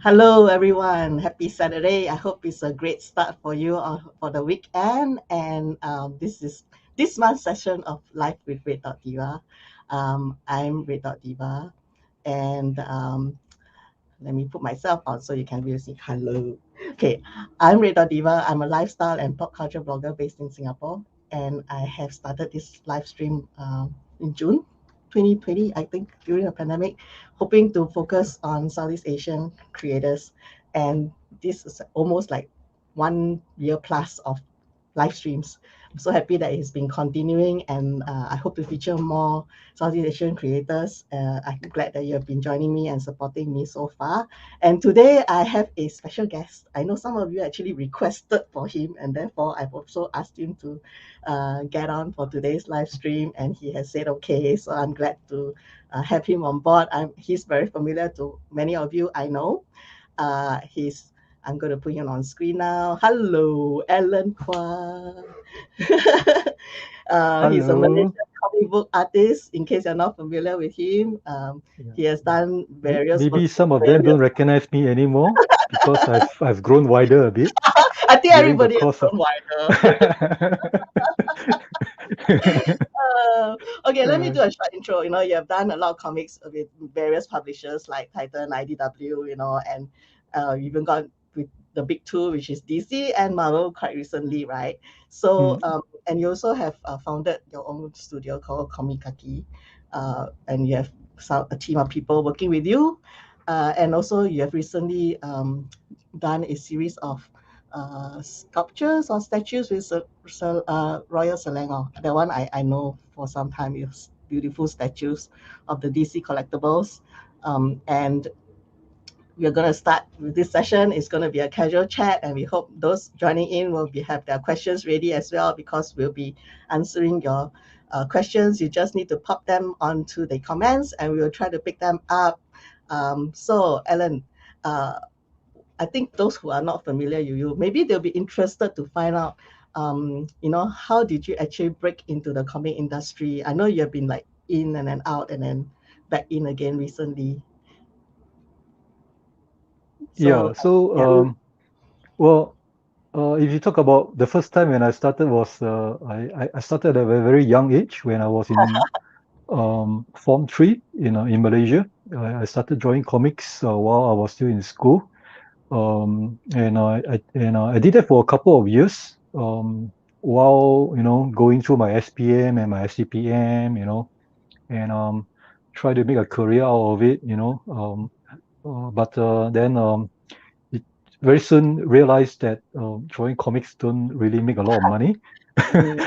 Hello, everyone. Happy Saturday. I hope it's a great start for you for the weekend. And this is this month's session of Life with Red Dot Diva. I'm Red Dot Diva, and let me put myself on so you can really see hello. Okay, I'm Red Dot Diva. I'm a lifestyle and pop culture blogger based in Singapore, and I have started this live stream in June 2020, I think, during the pandemic, hoping to focus on Southeast Asian creators. And this is almost like 1 year plus of live streams. I'm so happy that it's been continuing, and I hope to feature more Southeast Asian creators. I'm glad that you have been joining me and supporting me so far. And today I have a special guest. I know some of you actually requested for him, and therefore I've also asked him to get on for today's live stream, and he has said okay. So I'm glad to have him on board. He's very familiar to many of you, I know. He's I'm going to put him on screen now. Hello, ALAN QUAH. He's a Hello. Malaysian comic book artist. In case you're not familiar with him, Yeah. he has done various Maybe works in some of them various. don't recognize me anymore because I've grown wider a bit I think during the everybody has course of. grown wider. Okay, let me Uh, do a short intro. You have done a lot of comics with various publishers like Titan, IDW, and you even got with the big two, which is DC and Marvel quite recently, right? So, mm, and you also have founded your own studio called Komikaki, and you have a team of people working with you. And also, you have recently done a series of sculptures or statues with Royal Selangor. That one I know for some time. It's beautiful statues of the DC collectibles. And we're going to start with this session. It's going to be a casual chat, and we hope those joining in will have their questions ready as well, because we'll be answering your questions. You just need to pop them onto the comments, and we will try to pick them up. So, Ellen, uh, I think those who are not familiar with you, maybe they'll be interested to find out, how did you actually break into the comic industry? I know you have been like in and then out and then back in again recently. So, yeah. So, yeah. well, if you talk about the first time when I started was I started at a very young age when I was in Form 3 in Malaysia. I started drawing comics while I was still in school. And I did that for a couple of years. While going through my SPM and my SCPM, and try to make a career out of it. But then it very soon realized that drawing comics don't really make a lot of money, Mm.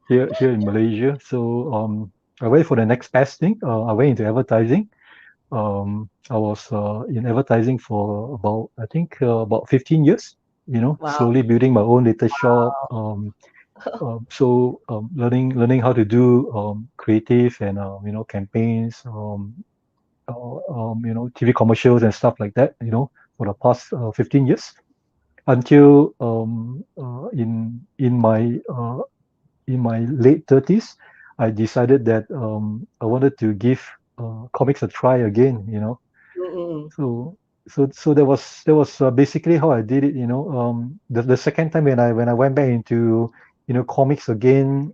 here in Malaysia. So I went for the next best thing. I went into advertising. I was in advertising for about, I think, about 15 years, Wow. slowly building my own little shop. Learning how to do creative and campaigns, TV commercials and stuff like that, for the past 15 years until in my late 30s, I decided that I wanted to give comics a try again. Mm-mm. So that was basically how I did it. The second time when I went back into comics again,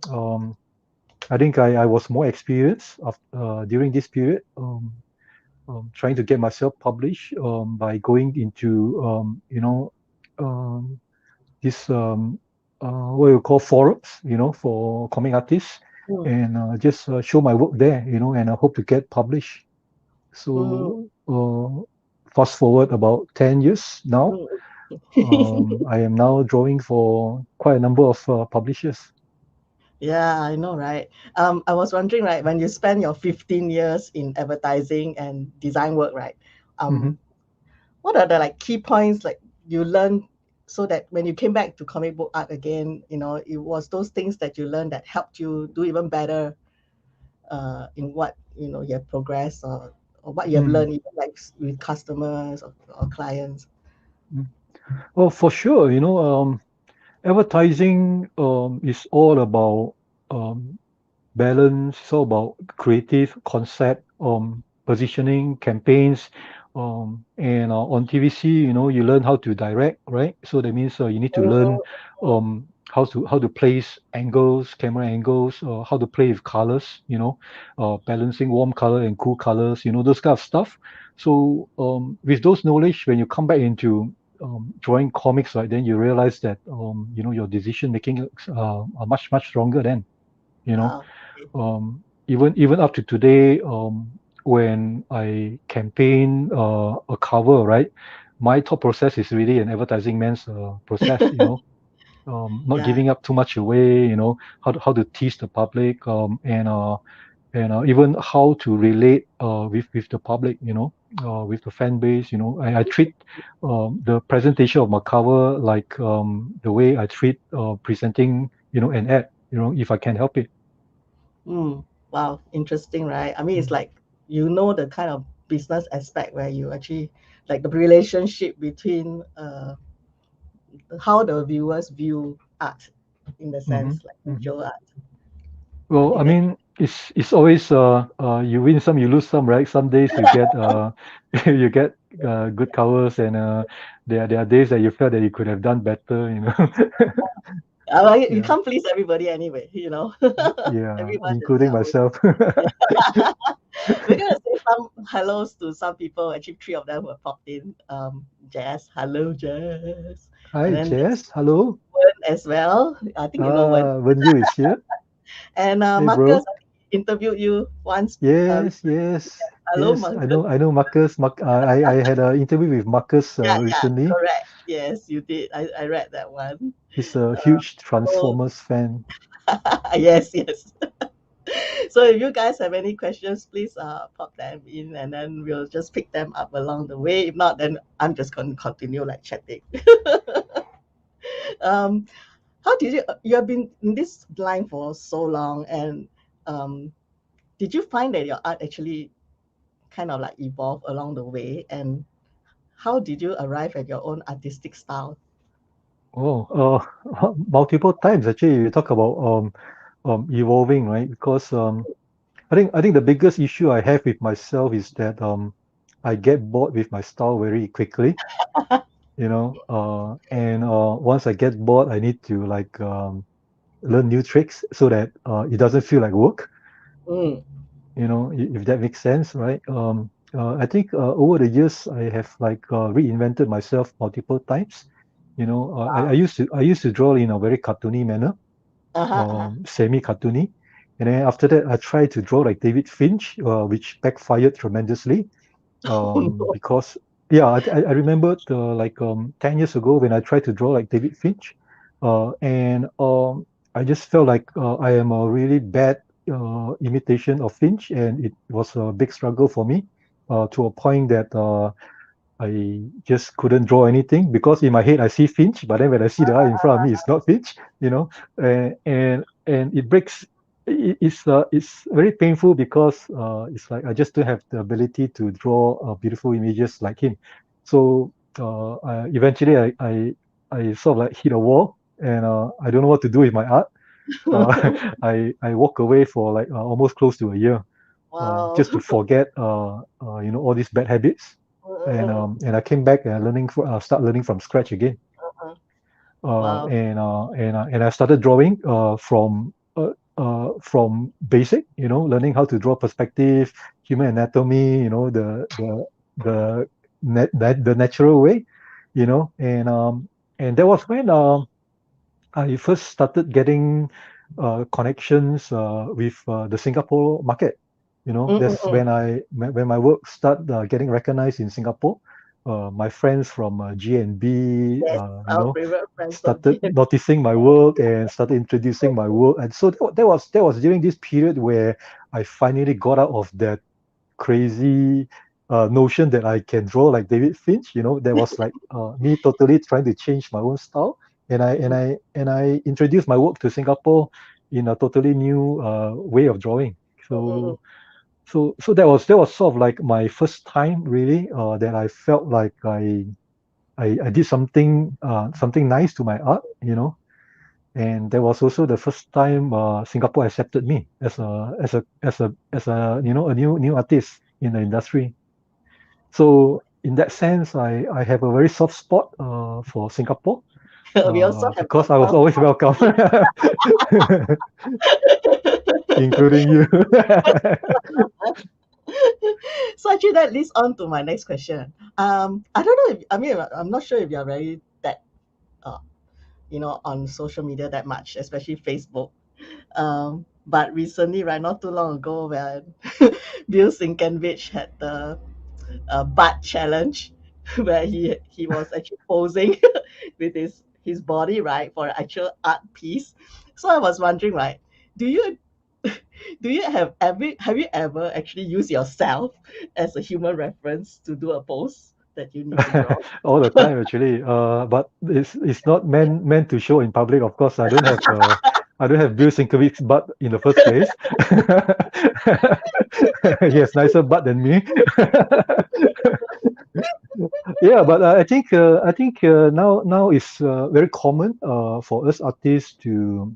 I think I was more experienced during this period, trying to get myself published by going into this what you call forums, for comic artists, Mm. and just show my work there, and I hope to get published. Mm. So fast forward about 10 years now, Mm. I am now drawing for quite a number of publishers. Yeah, I know, right? I was wondering, right, when you spend your 15 years in advertising and design work, right? Hmm. Um, what are the like key points like you learned, so that when you came back to comic book art again, it was those things that you learned that helped you do even better in what you have progressed, or what you have Mm. learned, even like with customers or clients. Mm. Well, for sure, advertising is all about balance. It's all about creative concept, positioning, campaigns, And on TVC, you learn how to direct, right? So that means you need to learn Mm. how to place angles, camera angles, how to play with colors, balancing warm color and cool colors, those kind of stuff. So with those knowledge, when you come back into drawing comics, right, then you realize that your decision making are much stronger then, you know. Ah, okay. Even up to today, when I campaign a cover, right, my thought process is really an advertising man's process, not Yeah. giving up too much away, how to tease the public, and even how to relate with the public, with the fan base. I treat the presentation of my cover like the way I treat presenting, an ad, if I can help it. Mm. Wow, interesting, right? I mean, it's Mm. like the kind of business aspect where you actually like the relationship between how the viewers view art in the Mm-hmm. sense like Mm-hmm. visual art. I Well, I think that mean, it's always you win some, you lose some, right? Some days you get you get good covers, and there are days that you felt that you could have done better. you Yeah, can't please everybody anyway. yeah, Everyone is including their own. myself. Yeah. We're gonna say some hellos to some people. Actually, three of them were popped in. Jazz, hello, Jazz, and Hi, then there's Jess. Hello. Wen as well. I think you know Wen. When you is here. And Hey, Marcus, bro. I interviewed you once. Yes, Recently. yes, Hello, yes. I Marcus. know, I know, Marcus. I had an interview with Marcus Yeah, yeah, recently. correct. Yes, you did. I read that one. He's a Uh, huge oh, Transformers fan. yes, yes. So if you guys have any questions, please pop them in, and then we'll just pick them up along the way. If not, then I'm just going to continue like chatting. um, how did you have been in this line for so long, and um, did you find that your art actually kind of like evolved along the way, and how did you arrive at your own artistic style? Oh, multiple times actually. You talk about evolving, right? Because I think the biggest issue I have with myself is that I get bored with my style very quickly, and once I get bored, I need to like learn new tricks so that it doesn't feel like work, Mm. if that makes sense, right? I think over the years I have like reinvented myself multiple times. I used to draw in a very cartoony manner, Uh-huh, uh-huh. semi-cartoony. And then after that, I tried to draw like David Finch, which backfired tremendously. Oh no. Because yeah, I remember 10 years ago when I tried to draw like David Finch, and I just felt like I am a really bad imitation of Finch, and it was a big struggle for me to a point that I just couldn't draw anything because in my head I see Finch, but then when I see the eye in front of me, it's not Finch, and it breaks. It's very painful because it's like I just don't have the ability to draw beautiful images like him. So eventually I sort of like hit a wall, and I don't know what to do with my art. I walk away for like almost close to a year, Wow. just to forget all these bad habits, and I came back and start learning from scratch again, Wow. and I started drawing from basic, learning how to draw perspective, human anatomy, the natural way, and that was when I first started getting connections with the Singapore market. That's Mm-mm-mm. when my work started getting recognized in Singapore. My friends from GNB, Yes, our favorite friends from started GN. noticing my work and started introducing my work. And so that was during this period where I finally got out of that crazy notion that I can draw like David Finch. That was like me totally trying to change my own style, and I introduced my work to Singapore in a totally new way of drawing. Mm-mm-mm. So that was sort of like my first time really that I felt like I did something nice to my art, and that was also the first time Singapore accepted me as a a new artist in the industry. So in that sense, I have a very soft spot for Singapore We also have because I was soft always welcome, including you. So actually that leads on to my next question. I don't know if I mean I'm not sure if you're very that uh, on social media that much, especially Facebook. But recently, right, not too long ago, when Bill Sinkenvich had the butt challenge, where he was actually posing with his body, right, for an actual art piece. So I was wondering, right, do you do you have you ever actually used yourself as a human reference to do a pose that you need to draw? All the time actually. But it's not meant to show in public. Of course, I don't have Bill Sinkovic's butt in the first place. He has nicer butt than me. Yeah, but I think now it's very common for us artists to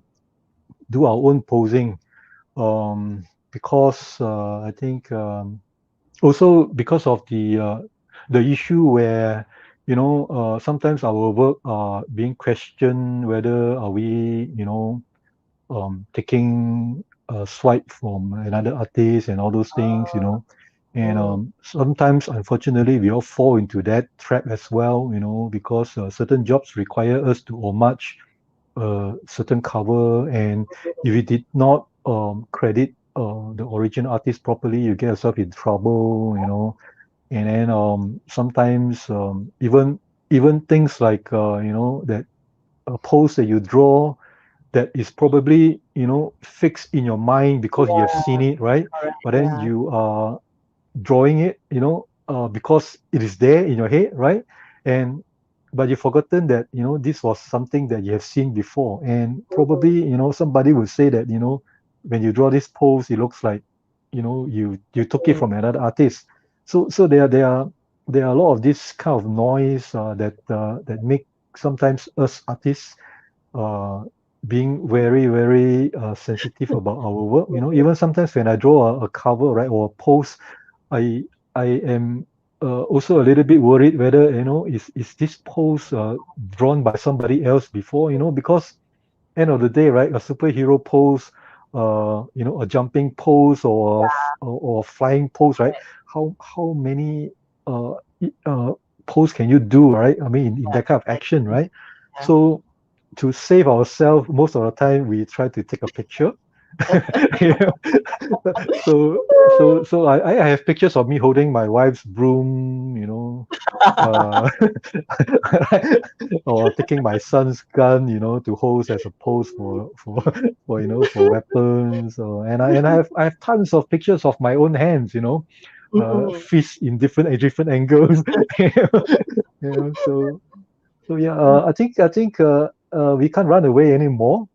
do our own posing because I think also because of the issue where sometimes our work are being questioned whether are we taking a swipe from another artist and all those things, and Mm, sometimes unfortunately we all fall into that trap as well, because certain jobs require us to homage a certain cover, and if you did not credit the origin artist properly, you get yourself in trouble, and then sometimes even things like that a pose that you draw that is probably fixed in your mind because you have yeah, seen it, right? correct. But then Yeah. you are drawing it, because it is there in your head, right? And but you've forgotten that this was something that you have seen before, and Mm, probably somebody will say that when you draw this pose, it looks like you took it mm, from another artist. So there are a lot of this kind of noise that make sometimes us artists uh, being very, very sensitive about our work. Even sometimes when I draw a cover, right, or a post, I I am also a little bit worried whether is this post drawn by somebody else before, because end of the day, right, a superhero pose, a jumping pose or flying pose, right? How many uh, pose can you do, right? I mean, in yeah, that kind of action, exactly. right? Yeah. So to save ourselves, most of the time we try to take a picture. You know? So I have pictures of me holding my wife's broom, uh, or taking my son's gun, to hold as a pose for for weapons. And I have tons of pictures of my own hands, Mm-mm. fist in different angles. So yeah, we can't run away anymore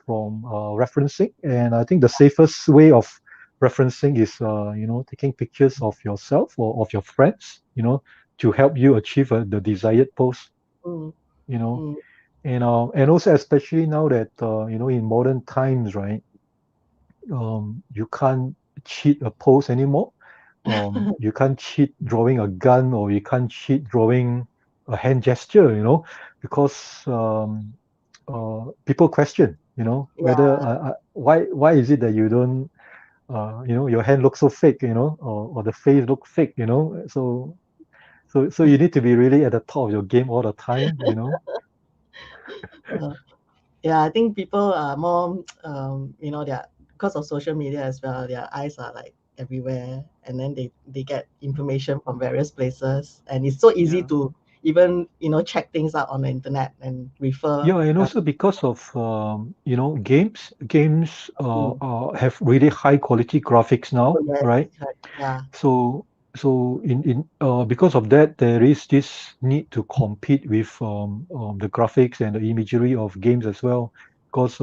from referencing, and I think the safest way of referencing is taking pictures of yourself or of your friends, to help you achieve the desired pose, Mm, you know, mm. and also especially now that in modern times, right, you can't cheat a pose anymore. You can't cheat drawing a gun, or you can't cheat drawing a hand gesture, because people question, whether Yeah. why is it that you don't, your hand looks so fake, or the face looks fake, so you need to be really at the top of your game all the time. Uh, yeah, I think people are more, they're because of social media as well. Their eyes are like everywhere, and then they get information from various places, and it's so easy Yeah. to even check things out on the internet and refer. Yeah, and also because of games Mm. have really high quality graphics Oh now, yes, right? correct. Yeah. So in because of that, there is this need to compete with the graphics and the imagery of games as well. Because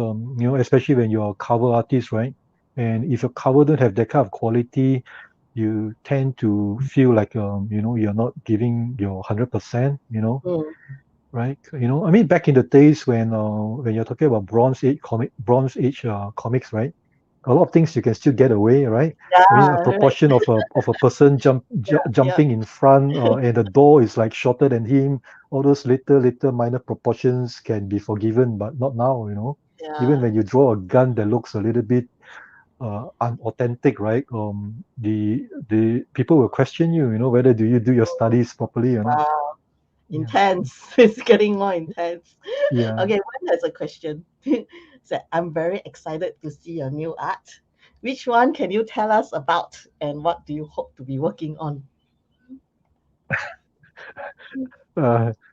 especially when you're a cover artist, right? And if your cover don't have that kind of quality, you tend to feel like you're not giving your 100%, Mm. right? I mean, back in the days when you're talking about Bronze Age comics, right? a lot of things you can still get away, right? I mean, a Yeah, right. proportion of a person Yeah, jumping in front, and the door is like shorter than him. All those little minor proportions can be forgiven, but not now, you know. Even yeah, when you draw a gun that looks a little bit unauthentic, right? The people will question you, you know, whether do you do your studies properly or not. wow, Yeah, intense. It's getting more intense. yeah. Okay, one has a question. So I'm very excited to see your new art. Which one can you tell us about, and what do you hope to be working on?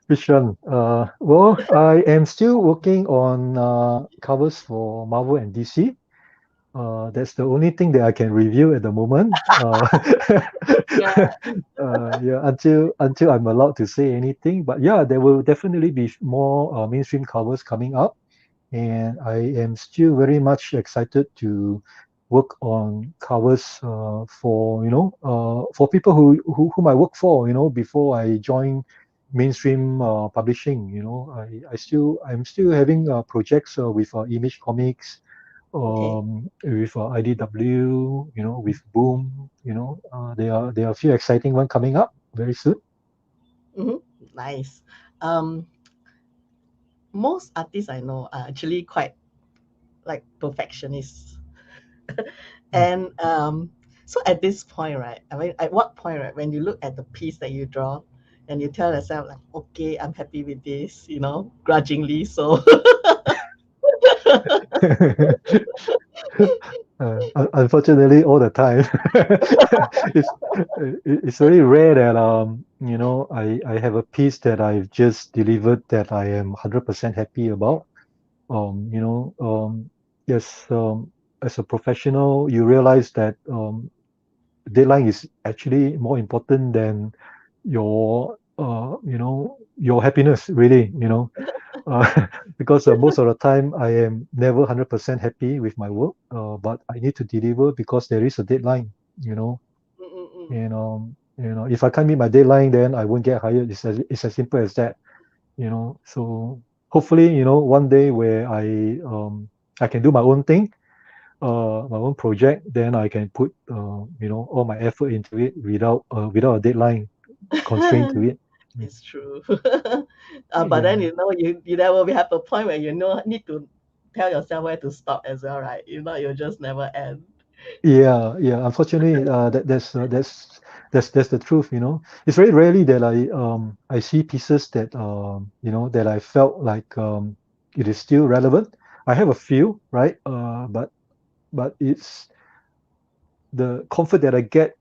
Which one? Well, I am still working on covers for Marvel and DC. That's the only thing that I can review at the moment. Yeah. Yeah, until I'm allowed to say anything. But yeah, there will definitely be more mainstream covers coming up, and I am still very much excited to work on covers for for people whom I work for, you know, before I join mainstream publishing. You know, I'm still having projects with Image Comics, Okay. with IDW, you know, with Boom, you know, there are a few exciting one coming up very soon. Hmm. Nice. Um, most artists I know are actually quite like perfectionists. Mm. And so at this point, right? I mean, at what point, right, when you look at the piece that you draw and you tell yourself, like, okay, I'm happy with this, you know, grudgingly. So, Unfortunately, all the time, it's it's very rare that you know, I have a piece that I've just delivered that I am 100% happy about. You know, yes, as a professional, you realize that deadline is actually more important than your you know, your happiness, really, you know. uh, because most of the time I am never 100% happy with my work, but I need to deliver because there is a deadline, you know. mm-mm-mm. And if I can't meet my deadline, then I won't get hired. It's as simple as that, you know. So hopefully, you know, one day where I can do my own thing, my own project, then I can put you know, all my effort into it without a deadline constraint to it. Mm. It's true. But then, Yeah. you know, you there will have a point where you know need to tell yourself where to stop as well, right? If not, you'll just never end. Yeah. Unfortunately, that's the truth. You know, it's very rarely that I see pieces that you know, that I felt like it is still relevant. I have a few, right? But it's the comfort that I get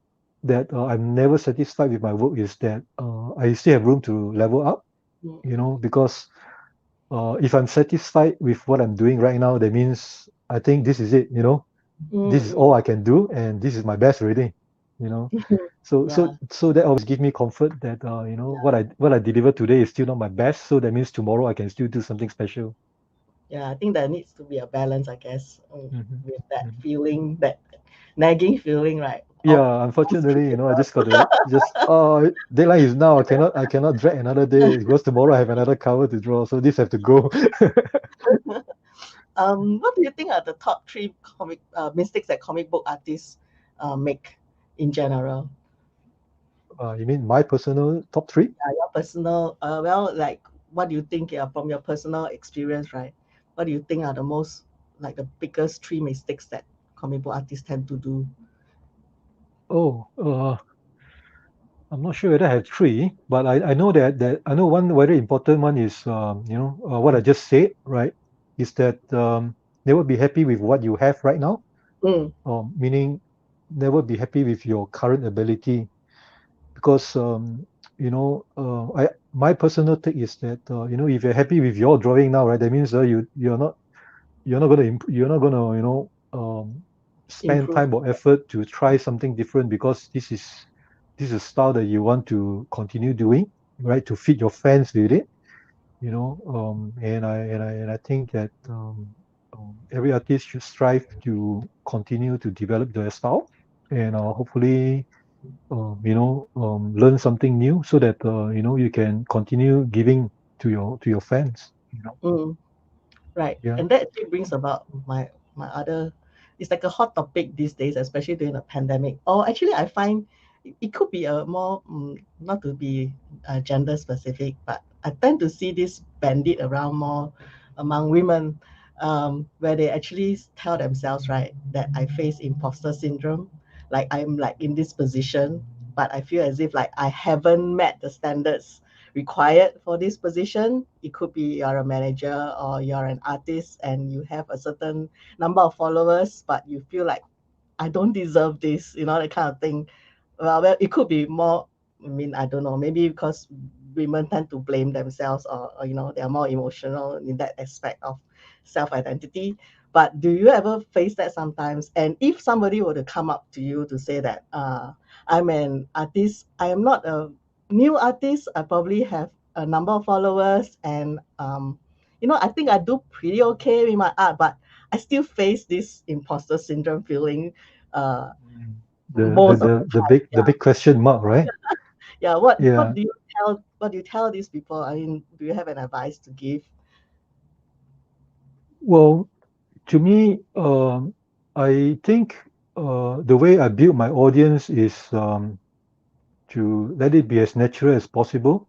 that I'm never satisfied with my work is that I still have room to level up. You know, Mm-mm. because if I'm satisfied with what I'm doing right now, that means I think this is it. You know, this is all Mm-mm. I can do, and this is my best already. You know, Yeah, so that always give me comfort that you know, what I deliver today is still not my best. So that means tomorrow I can still do something special. yeah. I think there needs to be a balance, I guess, Hmm. with that Hmm. feeling, that nagging feeling, right? Of Yeah, most unfortunately, you know, I creators. just got to just deadline is now. I cannot drag another day because tomorrow I have another cover to draw. So this have to go. What do you think are the top three comic mistakes that comic book artists make in general? You mean my personal top three? Your personal, well, like, what do you think, from your personal experience, right? What do you think are the most, like, the biggest three mistakes that comic book artists tend to do? Oh, I'm not sure whether I have three, but I know that I know one very important one is you know, what I just said, right? Is that never be happy with what you have right now. Mm, Meaning never be happy with your current ability, because you know, I my personal take is that you know, if you're happy with your drawing now, right, that means you're not gonna, you know, spend improve. time or effort to try something different, because this is a style that you want to continue doing, right, to feed your fans with it, you know. And I think that every artist should strive to continue to develop their style, and hopefully you know, learn something new, so that you know, you can continue giving to your fans, you know. Mm, right. Yeah. And that actually brings about my other it's like a hot topic these days, especially during the pandemic. Or actually, I find it could be a more not to be gender specific, but I tend to see this bandit around more among women, where they actually tell themselves, right, that I face imposter syndrome, like I'm like in this position, but I feel as if like I haven't met the standards required for this position. It could be you're a manager or you're an artist and you have a certain number of followers, but you feel like I don't deserve this, that kind of thing. Well, it could be more. I mean, I don't know. Maybe because women tend to blame themselves, or they are more emotional in that aspect of self-identity. But do you ever face that sometimes? And if somebody were to come up to you to say that, I'm an artist, I am not a new artist. I probably have a number of followers, and I think I do pretty okay with my art, but I still face this imposter syndrome feeling uh, The the most of the the the time. big the big question mark, right? Yeah. What Yeah. do you tell these people? I mean, do you have an advice to give? Well, to me, I think the way I build my audience is to let it be as natural as possible.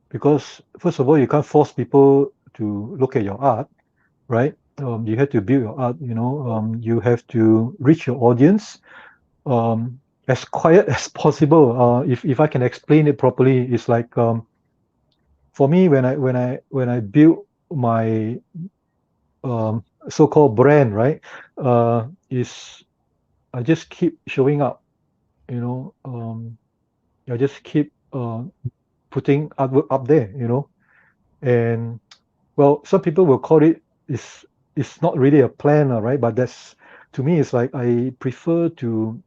Because first of all, you can't force people to look at your art, right? You have to build your art. You have to reach your audience as quiet as possible. If I can explain it properly, it's like for me when I build my so-called brand, right? Is I just keep showing up. You know, I just keep putting artwork up there. And well, some people will call it's not really a plan, right? But that's to me, it's like I prefer to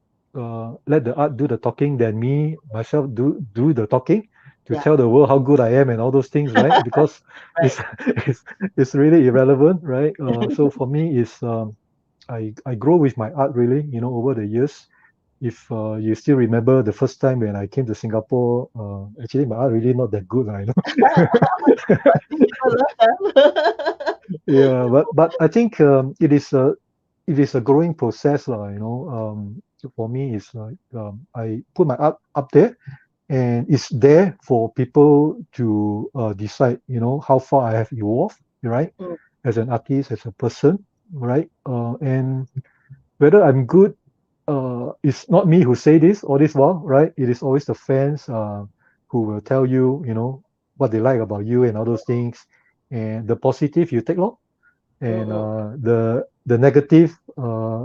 let the art do the talking than me myself do the talking to Yeah. tell the world how good I am and all those things, right? Because Right. it's it's really irrelevant, right? So for me, is I grow with my art really, over the years. If you still remember the first time when I came to Singapore, actually my art really not that good, But I think people love them. Yeah, but I think it is a growing process, lah. So for me, it's like I put my art up there, and it's there for people to decide, how far I have evolved, right, Mm, as an artist, as a person, right, and whether I'm good, it's not me who say this all this while, right? It is always the fans who will tell you, what they like about you and all those things, and the positive you take lor, mm, and mm. the negative,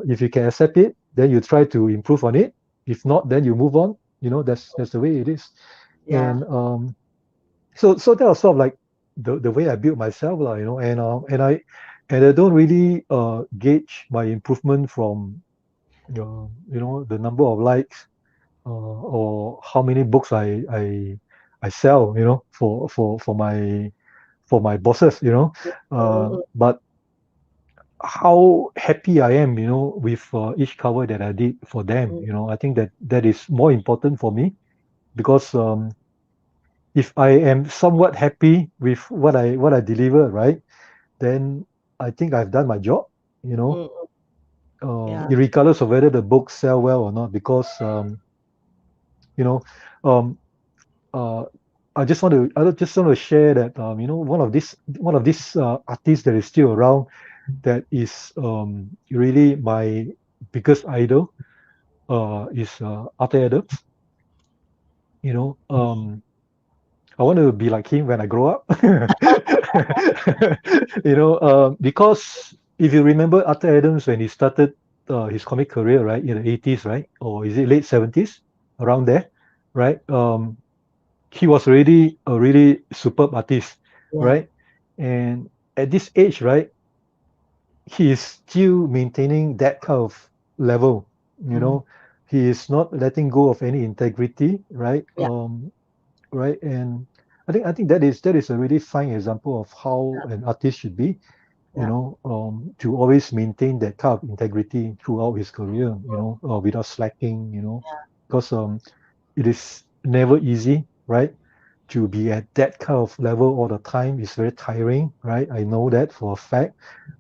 if you can accept it, then you try to improve on it. If not, then you move on. That's the way it is. Yeah. And so that was sort of like the way I built myself, lah. And I don't really gauge my improvement from the number of likes or how many books I sell, for my bosses, Mm, mm, but how happy I am, with each cover that I did for them. mm, I think that is more important for me because if I am somewhat happy with what I deliver, right, then I think I've done my job, you know, mm, mm. Yeah. regardless of whether the books sell well or not, because you know, um, uh, I just want to share that one of these artists that is still around, that is really my biggest idol, is Arthur Adams. You know, I want to be like him when I grow up. Because if you remember Arthur Adams when he started his comic career, right, in the 80s, right, or is it late 70s, around there, right? He was already a really superb artist, Yeah. right? And at this age, right, he is still maintaining that kind of level. You Mm, know, he is not letting go of any integrity, right? yeah. Right, and I think that is a really fine example of how an artist should be. Yeah. To always maintain that kind of integrity throughout his career. Without slacking. Yeah. Because it is never easy, right? To be at that kind of level all the time is very tiring, right? I know that for a fact.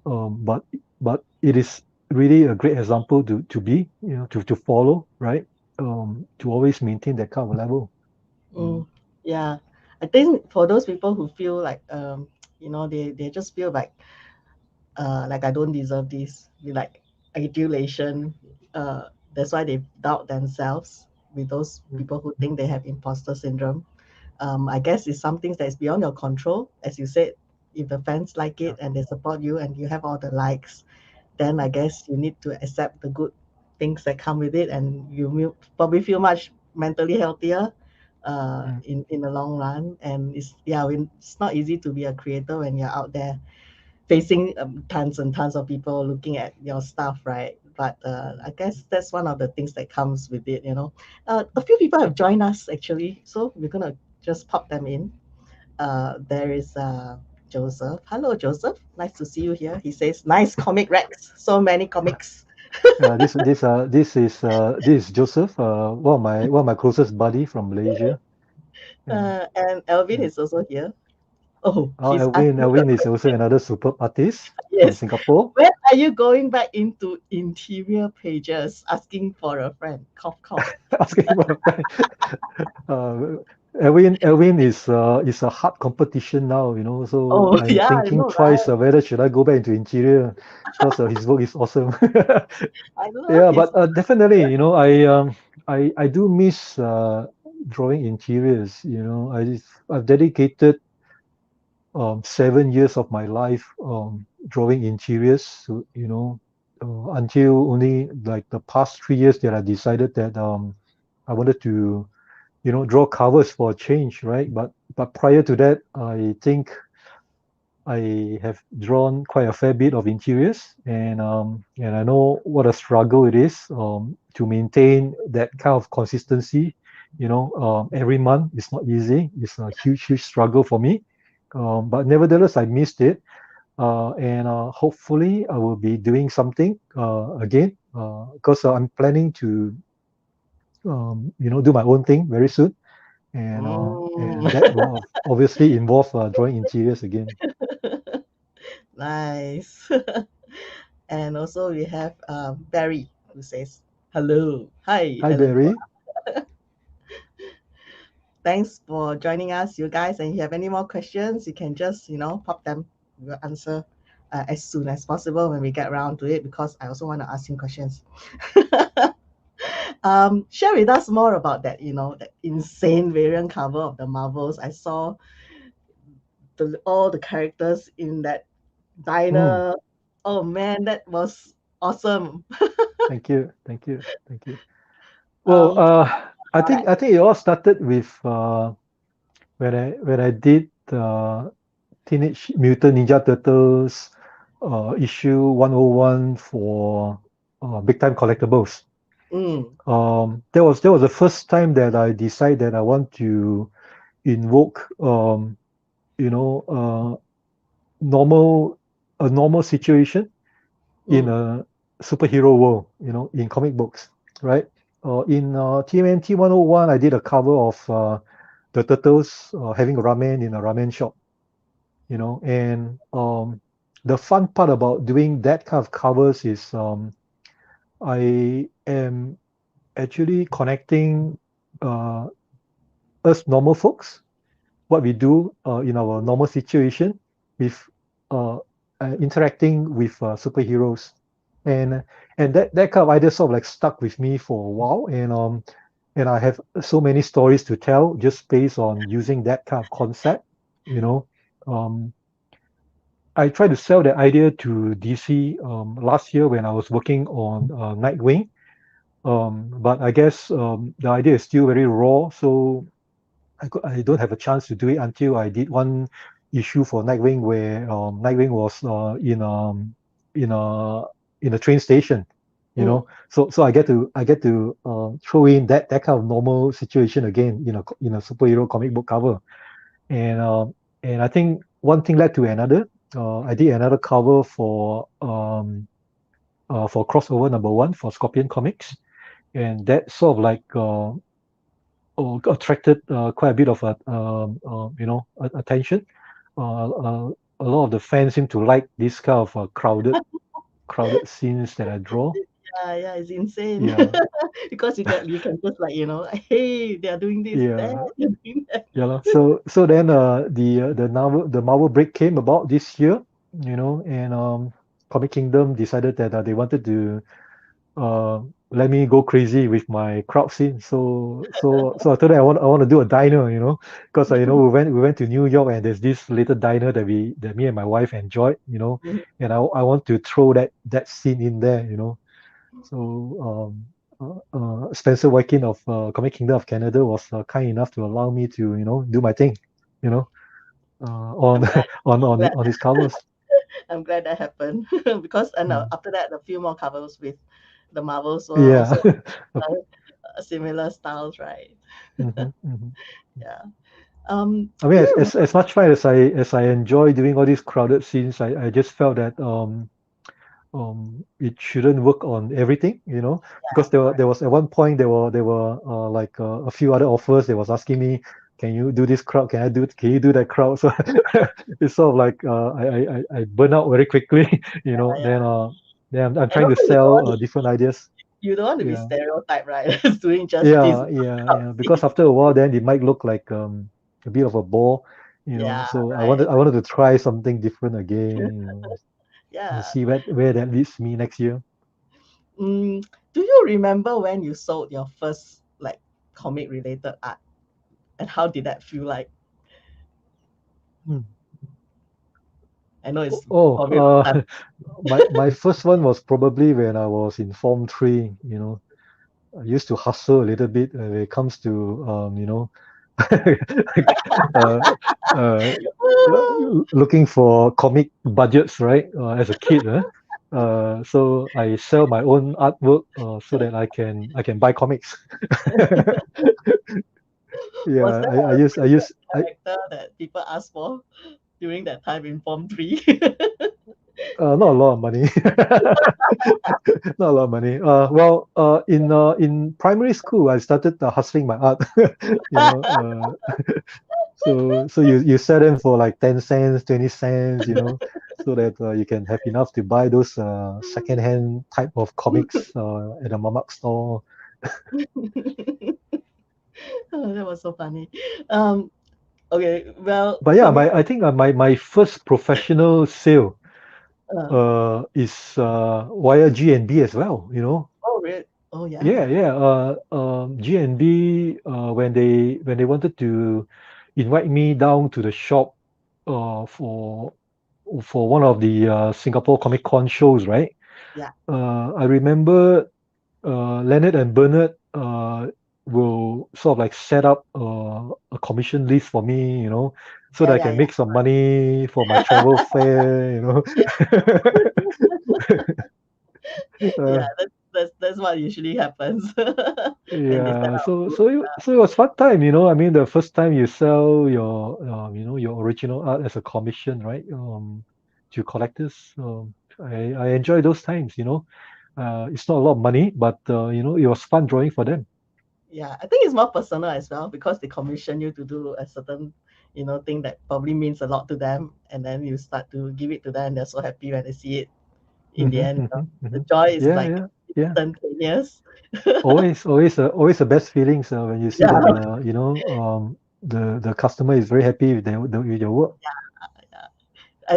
But it is really a great example to be, to follow, right? To always maintain that kind of level. Mm, yeah. I think for those people who feel like, they just feel like I don't deserve this, like adulation. That's why they doubt themselves with those people who think they have imposter syndrome. I guess it's something that is beyond your control. As you said, if the fans like Yeah. it and they support you and you have all the likes, then I guess you need to accept the good things that come with it, and you will probably feel much mentally healthier Mm. in the long run. And it's not easy to be a creator when you're out there facing tons and tons of people looking at your stuff, right? But I guess that's one of the things that comes with it, you know. A few people have joined us actually, so we're gonna just pop them in. There is Joseph. Hello, Joseph. Nice to see you here. He says, "Nice comic Rex. So many comics." This is Joseph, one of my closest buddy from Malaysia. Yeah. And Elvin Yeah. is also here. Oh, Oh, he's Elvin, asking a Elvin is also question. another superb artist from Yes. Singapore. When are you going back into interior pages? Asking for a friend. Cough, cough. Asking for a friend. Uh, Elvin is a hard competition now, so Oh, I'm yeah, I thinking know, twice right? whether should I go back into interior because his work is awesome. I love Yeah, his. but definitely, I do miss drawing interiors. I've dedicated 7 years of my life drawing interiors. So, until only like the past 3 years that I decided that I wanted to draw covers for a change, right? But prior to that, I think I have drawn quite a fair bit of interiors, and I know what a struggle it is to maintain that kind of consistency. Every month it's not easy. It's a huge, huge struggle for me. But nevertheless, I missed it, and hopefully I will be doing something again because I'm planning to do my own thing very soon, and Mm. that will obviously involve drawing interiors again. Nice. And also we have Barry who says, "Hello. Hi, Hi, Alan Quah. Barry. Thanks for joining us, you guys. And if you have any more questions, you can just, pop them. We'll answer as soon as possible when we get around to it, because I also want to ask him questions." Share with us more about that, that insane variant cover of the Marvels. I saw all the characters in that Mm, diner. Oh man, that was awesome. thank you, thank you, thank you. Well, Tell me I about think that. I think it all started with when I did Teenage Mutant Ninja Turtles issue 101 for Big Time Collectibles. Mm, That was the first time that I decided that I want to invoke you know uh, normal a normal situation in mm, a superhero world, in comic books, right? In TMNT 101, I did a cover of the turtles having ramen in a ramen shop, and the fun part about doing that kind of covers is I am actually connecting uh, us normal folks, what we do in our normal situation with uh, interacting with superheroes, and that kind of idea sort of like stuck with me for a while, and I have so many stories to tell just based on using that kind of concept. You know, um, I tried to sell that idea to DC last year when I was working on Nightwing, but I guess the idea is still very raw, so I don't have a chance to do it until I did one issue for Nightwing where Nightwing was in a in a train station, mm, So I get to throw in that kind of normal situation again in a superhero comic book cover, and I think one thing led to another. I did another cover for crossover number one for Scorpion Comics, and that sort of like attracted quite a bit of attention. A lot of the fans seem to like this kind of crowded crowded scenes that I draw. Yeah, it's insane. Yeah, Because you can just like, hey, they are doing this, that, yeah, they're doing that. yeah. Lor. So then the Marvel break came about this year, and Comic Kingdom decided that they wanted to uh, let me go crazy with my crowd scene. So I told them I want to do a diner, because we went to New York, and there's this little diner that me and my wife enjoyed, and I want to throw that scene in there, So Spencer Wykin of Comic Kingdom of Canada was kind enough to allow me to do my thing, you know, on I'm glad, on I'm on glad, on his covers. I'm glad that happened because Mm. after that, a few more covers with the Marvels were Yeah. also similar styles, right? hmm hmm Yeah. I mean, Do as, you as remember? as much fun as I enjoy doing all these crowded scenes, I just felt that it shouldn't work on everything, because Yeah, there correct. was at one point there were like a few other offers. They was asking me, can you do this crowd? Can you do that crowd? So it's sort of like I burn out very quickly, Yeah, yeah. Then I'm And trying to also, you don't sell want to different ideas. be Yeah, stereotyped, right? As doing just this yeah, yeah, crowd yeah. Because scene. after a while, then it might look like a bit of a bore, Yeah, So I right. wanted I wanted to try something different again, and Yeah. see where that leads me next year. Mm, do you remember when you sold your first like comic related art, and how did that feel like? Hmm. I know it's Oh, probably a long time. my first one was probably when I was in Form 3, I used to hustle a little bit when it comes to, uh, uh, looking for comic budgets, right? As a kid, huh? So I sell my own artwork so that I can buy comics. Was Yeah, there I a use I favorite use I character that people asked for during that time in Form 3? not a lot of money. Not a lot of money. Well, in primary school, I started hustling my art. You know, so you sell them for like 10 cents, 20 cents. So that you can have enough to buy those second-hand type of comics at a mamak store. Oh, that was so funny. Um, okay, well, But for yeah, me, I think my first professional sale uh, is via G&B as well. oh, really? Oh, yeah, Yeah, yeah. G&B, when they wanted to invite me down to the shop for one of the Singapore Comic Con shows, right? yeah, I remember Leonard and Bernard will sort of like set up a commission list for me, so that yeah, I yeah, can make some money for my travel fare. yeah. Yeah, Uh, that's what usually happens when they set Yeah, up so group. so it, so it was fun time, I mean, the first time you sell your original art as a commission, right? To collectors. I enjoy those times. It's not a lot of money, but it was fun drawing for them. Yeah, I think it's more personal as well because they commission you to do a certain, thing that probably means a lot to them, and then you start to give it to them. They're so happy when they see it in the end. The joy is Yeah, like yeah, yeah. instantaneous. Always the best feelings when you see Yeah, that the customer is very happy with your work. yeah.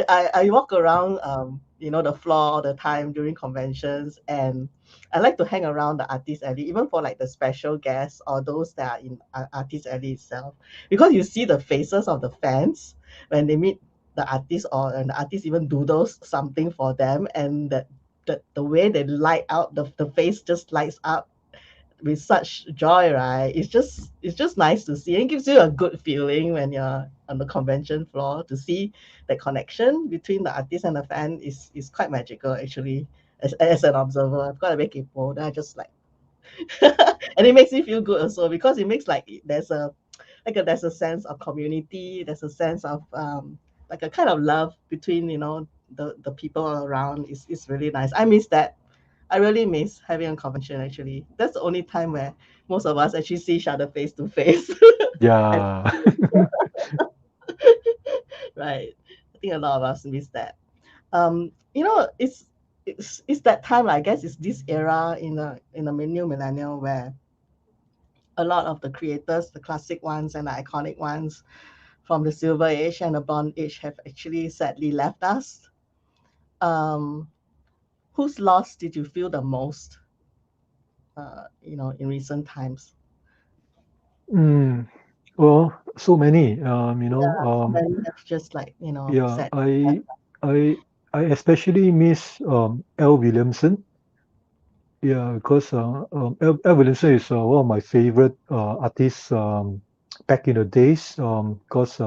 I walk around, the floor all the time during conventions, and I like to hang around the artist alley, even for like the special guests or those that are in artist alley itself, because you see the faces of the fans when they meet the artist, or and the artist even doodles something for them, and the way they light out the face just lights up with such joy, right? It's just nice to see. It gives you a good feeling when you're on the convention floor to see the connection between the artist and the fan is quite magical actually. As an observer, I've got a bit kaypoh. Then I just like, and it makes me feel good also because it makes like there's a sense of community. There's a sense of like a kind of love between the people around. It's really nice. I miss that. I really miss having a convention actually. That's the only time where most of us actually see each other face to face. And Yeah. right. I think a lot of us miss that. It's it's that time, I guess it's this era in the new millennium where a lot of the creators, the classic ones and the iconic ones from the Silver Age and the Bronze Age have actually sadly left us. Um, whose loss did you feel the most, in recent times? Mm, well, so many. So many have just Yeah, sad. I, I especially miss L. Williamson. Yeah, because L. Williamson is one of my favorite artists back in the days. Because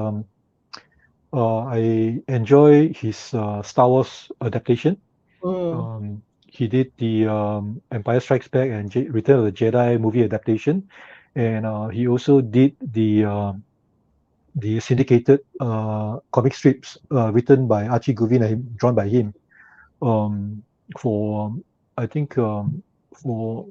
I enjoy his Star Wars adaptation. Mm, He did the Empire Strikes Back and Return of the Jedi movie adaptation, and he also did the syndicated comic strips written by Archie Goodwin and drawn by him. Um, for I think for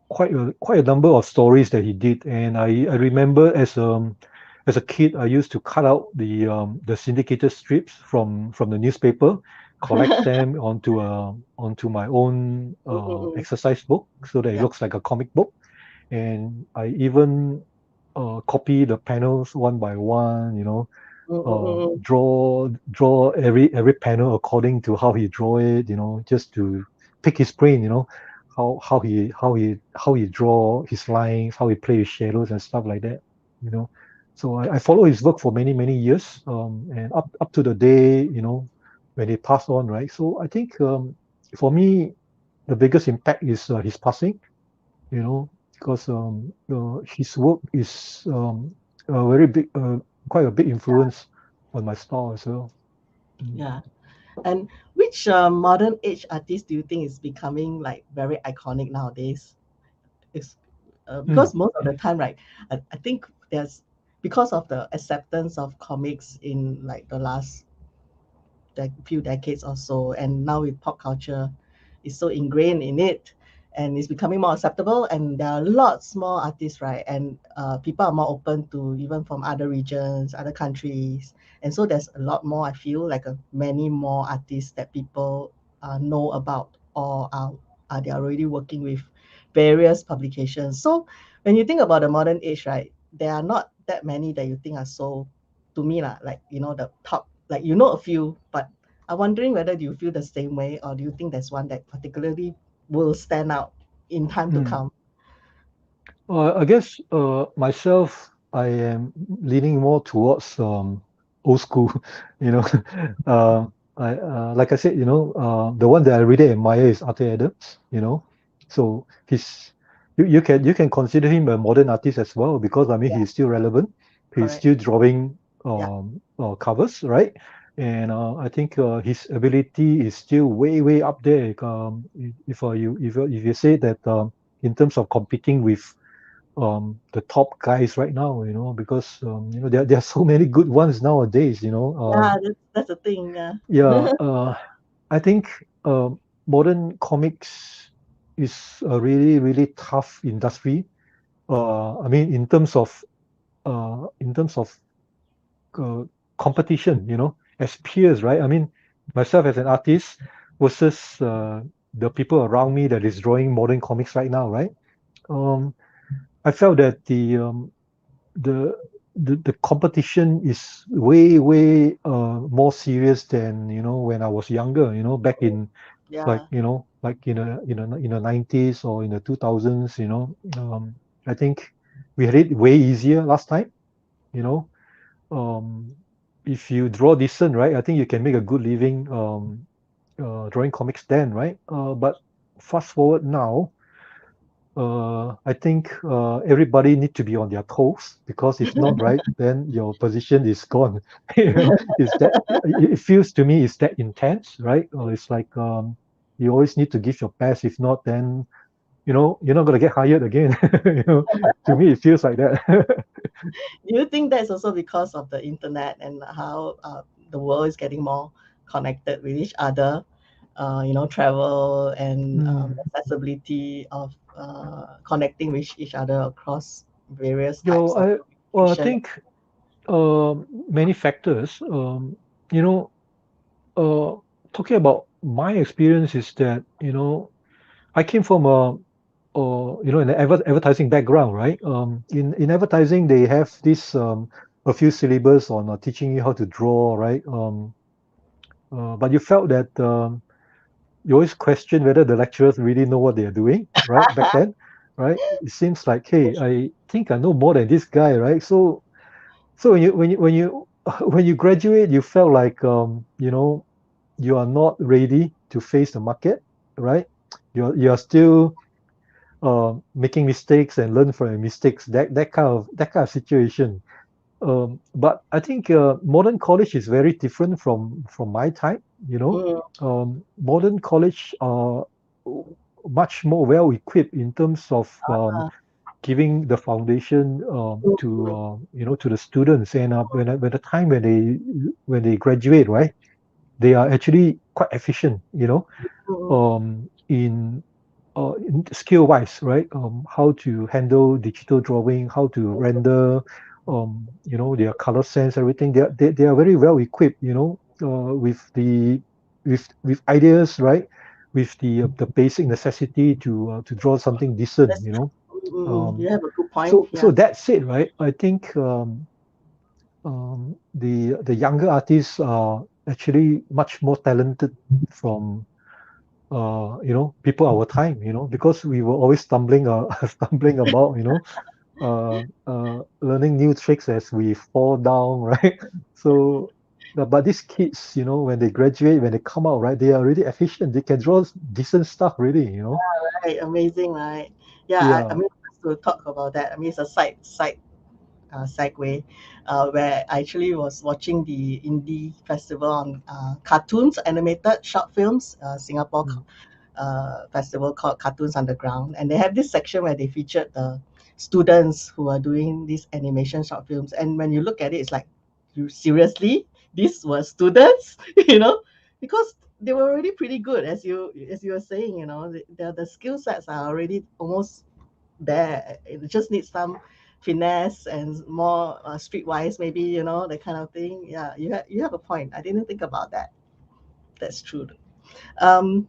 quite a number of stories that he did, and I remember as a kid I used to cut out the syndicated strips from the newspaper, collect them onto my own mm, mm, mm. exercise book so that it Yeah. looks like a comic book, and I even copy the panels one by one, Mm, mm, mm, mm. draw every panel according to how he draw it, just to pick his brain, how he draw his lines, how he play with shadows and stuff like that, you know. So I follow his work for many years, and up to the day, when he passed on, right? So I think for me, the biggest impact is his passing, because his work is a very big, quite a big influence on my style as well. Mm. Yeah. And which modern age artist do you think is becoming like very iconic nowadays? It's, Mm. because most of the time, right? I think there's because of the acceptance of comics in like the last few decades or so, and now with pop culture, is so ingrained in it, and it's becoming more acceptable. And there are lots more artists, right? And people are more open to even from other regions, other countries, and so there's a lot more. I feel like many more artists that people know about or are they already working with various publications. So when you think about the modern age, right, there are not that many that you think are so to me lah, like the top, like a few, but I'm wondering whether do you feel the same way or do you think there's one that particularly will stand out in time to Mm. come? I guess myself, I am leaning more towards old school. you know. uh, like I said, the one that I really admire is Arthur Adams. So you can consider him a modern artist as well, because I mean Yeah, he's still relevant. He's correct. still drawing Yeah, covers, right? And I think his ability is still way up there. If you say that in terms of competing with the top guys right now, because there are so many good ones nowadays. yeah, that's the thing. Yeah, Yeah, I think modern comics is a really tough industry. I mean, in terms of uh, competition, as peers, right? I mean, myself as an artist versus the people around me that is drawing modern comics right now, right? Um, I felt that the the competition is way more serious than when I was younger. Back in yeah, like in the 90s or in the 2000s. I think we had it way easier last time. You know, um, if you draw decent, right? I think you can make a good living drawing comics then, right? But fast forward now, I think everybody need to be on their toes, because if not, right, then your position is gone. Is that it feels to me is that intense, right? It's like you always need to give your best. If not, then you're not gonna get hired again. To me, it feels like that. do you think that's also because of the internet and how the world is getting more connected with each other? Travel and Hmm. accessibility of connecting with each other across various Yo, types of I communication. think many factors. You know, uh, talking about my experience is that, I came from an advertising background, right? In advertising, they have this a few syllabus on teaching you how to draw, right? But you felt that you always question whether the lecturers really know what they are doing, right? Back then, right? It seems like, hey, I think I know more than this guy, right? So when you when you graduate, you felt like you are not ready to face the market, right? You are still making mistakes and learn from your mistakes. That kind of situation. But I think modern college is very different from my time. Mm, Modern college are much more well equipped in terms of giving the foundation to mm, to the students. And when the time when they graduate, right, they are actually quite efficient. mm, In skill wise, right? How to handle digital drawing, how to render, their color sense, everything. They are very well equipped, with ideas, right? With the basic necessity to draw something decent, that's true. You Um, have a good point. so Yeah. that said, right? I think the younger artists are actually much more talented from people our time, because we were always stumbling stumbling about, learning new tricks as we fall down, right? So, but these kids, when they graduate, when they come out, right, they are really efficient. They can draw decent stuff, really. Right. Amazing, right? Yeah. I Yeah. mean, just to talk about that. I mean, it's a side segue, where I actually was watching the indie festival on cartoons, animated short films, Singapore Mm, festival called Cartoons Underground, and they have this section where they featured the students who are doing these animation short films. And when you look at it, it's like, you seriously, these were students, you know, because they were already pretty good, as you were saying, the skill sets are already almost there. It just needs some finesse and more streetwise, maybe, that kind of thing. Yeah, you have a point. I didn't think about that. That's true. Um,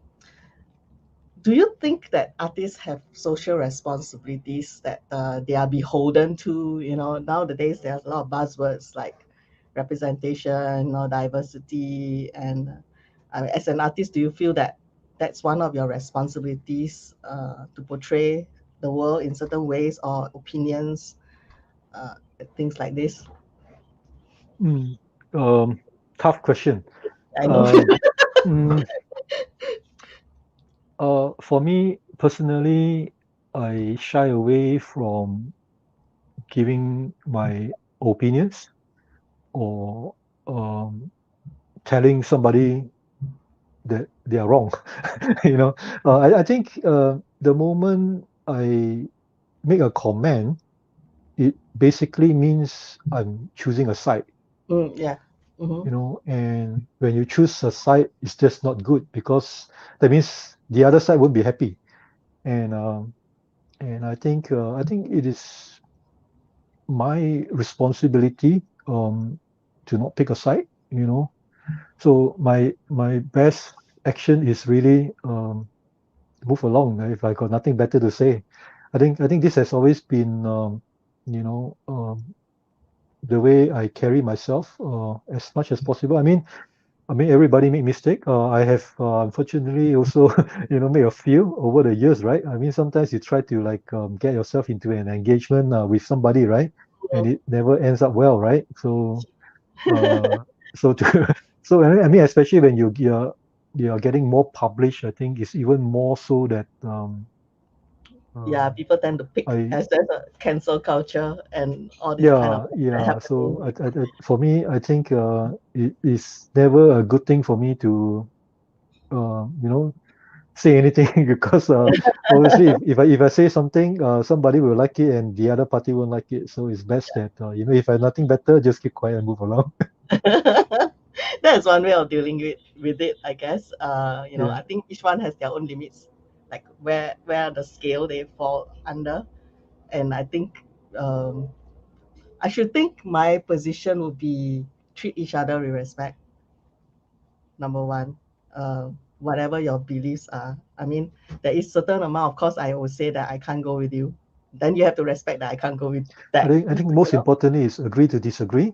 do you think that artists have social responsibilities that they are beholden to? Nowadays there's a lot of buzzwords like representation or diversity, and as an artist, do you feel that that's one of your responsibilities, to portray the world in certain ways or opinions, uh, things like this? mm. Um, Tough question. I know. Um, mm, for me personally, I shy away from giving my opinions or um, telling somebody that they are wrong. you know, I think the moment I make a comment, it basically means I'm choosing a side. Yeah. Hmm. And when you choose a side, it's just not good because that means the other side won't be happy. And I think it is my responsibility to not pick a side. So my best action is really move along if I got nothing better to say. I think this has always been you know the way I carry myself as much as possible. I mean everybody make mistake. I have unfortunately also made a few over the years, right? I mean sometimes you try to like get yourself into an engagement with somebody, right? And it never ends up well, right? Uh, so to so I mean especially when you're getting more published, I think it's even more so that Yeah, um, people tend to pick, I as there's a cancel culture and all this kind of yeah, things that yeah. happening. So for me, I think it is never a good thing for me to you know say anything because obviously if I say something, somebody will like it and the other party won't like it. So it's best that if I have nothing better, just keep quiet and move along. That's one way of dealing with it, I guess. Yeah. I think each one has their own limits, like where the scale they fall under. And I think, um, I should think my position would be treat each other with respect. Number one, uh, whatever your beliefs are. I mean, there is certain amount, of course, I will say that I can't go with you. Then you have to respect that I can't go with I that. think I think most importantly is agree to disagree.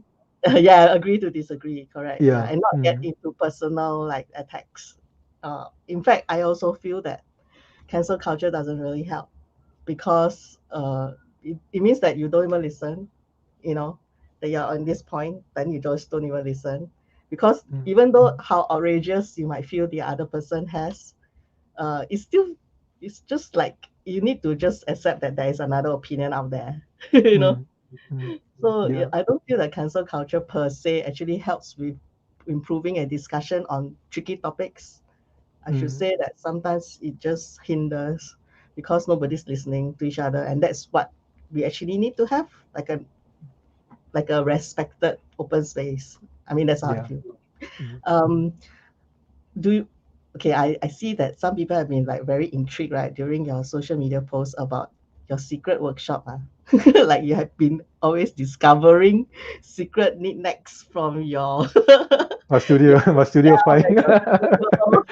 Yeah, agree to disagree, correct. Yeah, Yeah. and not get Mm, into personal like attacks. In fact, I also feel that cancel culture doesn't really help because it means that you don't even listen, you know, that you're on this point, then you just don't even listen. Because mm, even though how outrageous you might feel the other person has, it's still, it's just like you need to just accept that there is another opinion out there, you know. mm, mm. So Yeah. I don't feel that cancel culture per se actually helps with improving a discussion on tricky topics. I should Mm, say that sometimes it just hinders because nobody's listening to each other, and that's what we actually need to have, like a respected open space. I mean, that's how I yeah. feel. Mm. Um, do you, okay, I see that some people have been like very intrigued, right, during your social media posts about your secret workshop. Like you have been always discovering secret knickknacks from your My your, studio, my studio fine. your studio.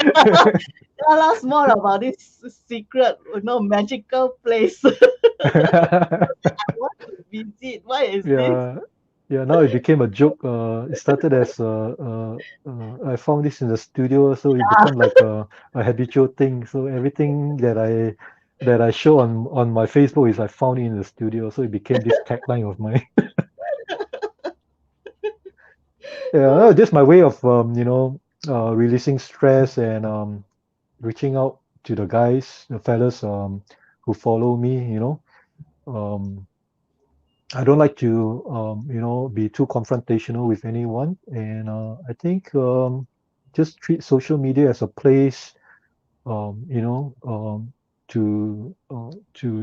Tell us more about this secret, magical place. I want to visit. What is this? Yeah, yeah. Now it became a joke. It started as I found this in the studio, so it become like a habitual thing. So everything that I show on my Facebook is I found it in the studio. So it became this tagline of mine. Yeah, no, just my way of releasing stress and reaching out to the guys, the fellas who follow me. Um, I don't like to, be too confrontational with anyone, and I think just treat social media as a place, to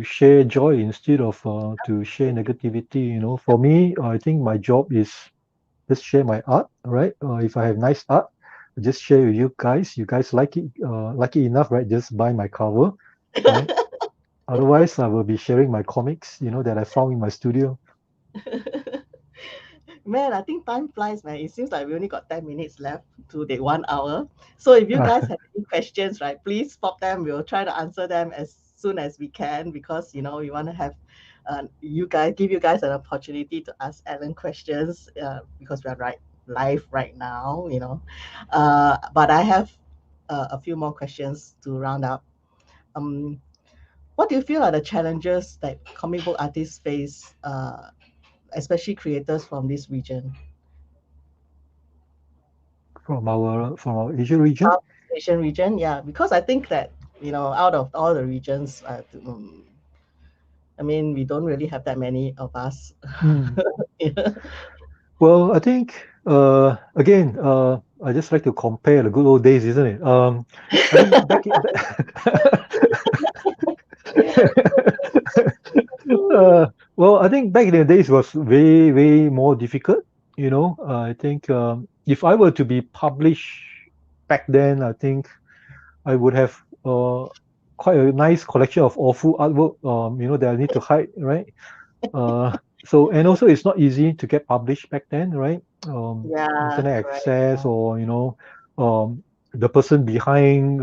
share joy instead of to share negativity. For me, I think my job is just share my art, right? If I have nice art, I just share with you guys. You guys like it enough, right? Just buy my cover, right? Otherwise, I will be sharing my comics, that I found in my studio. Man, I think time flies, man. It seems like we only got 10 minutes left to the 1 hour. So if you guys have any questions, right, please pop them. We'll try to answer them as soon as we can because, we want to have give you guys an opportunity to ask Alan questions because we are live right now, But I have a few more questions to round up. Um, what do you feel are the challenges that comic book artists face, especially creators from this region? From our Asia region. Asian region, yeah, because I think that out of all the regions, I mean, we don't really have that many of us. Mm. Yeah. Well, I think again, I just like to compare the good old days, isn't it? I think well, I think back in the days was way, way more difficult. I think if I were to be published back then, I think I would have quite a nice collection of awful artwork, that I need to hide, right? Uh, and also it's not easy to get published back then, right? Yeah, Internet correct. access, or the person behind